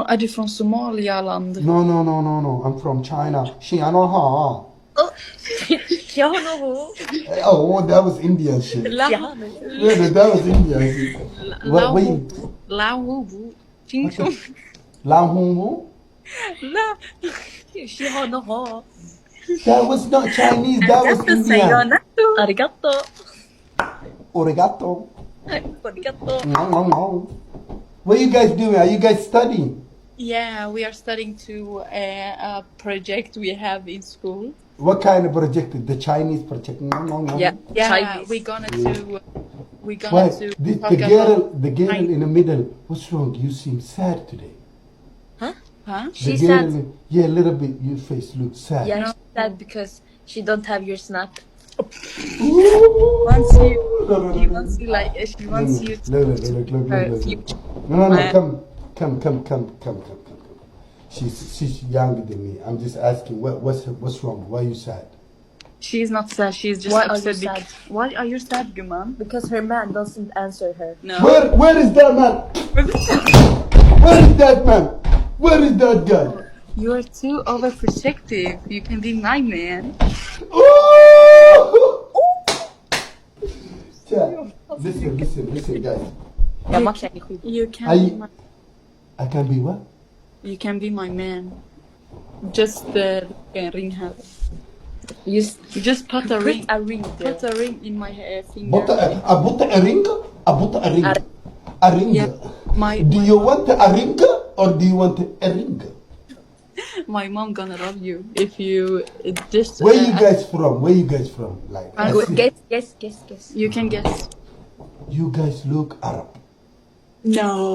Är du från Somalia land? No. I'm from China. Xianoha. Oh, that was Indian shit. Yeah, that was Indian shit. What you? Laohu. Chingchong. Lahungu? La. That was not Chinese. That was Indian. Arigato. Origato. Arigato. No. What are you guys doing? Are you guys studying? Yeah, we are studying to a project we have in school. What kind of project? The Chinese project? No. Yeah, Yeah, Chinese. we're gonna do What? The talk girl about in the middle. What's wrong? You seem sad today. Huh? The She's girl sad. yeah, a little bit. Your face looks sad. Yeah, she's sad because she don't have your snap. wants you. She wants you like she wants you to her Look. future. No. Come. She's younger than me. I'm just asking. What's wrong? Why are you sad? She's not sad. She's just Why are upset. you sad? Why are you sad, Guman? Because her man doesn't answer her. No. Where is that man? Where is that man? Where is that guy? You are too overprotective. You can be my man. Oh! Chat. Listen, guys. You can I- be my. I can be what? You can be my man. Just ring her. You Just put a ring. a ring there. Put a ring in my finger. Put a ring? A ring. Yeah. Do you want a ring or do you want a ring? My mom gonna love you if you just. Where you guys from? Like, let's see. Guess. You can guess. You guys look Arab. No.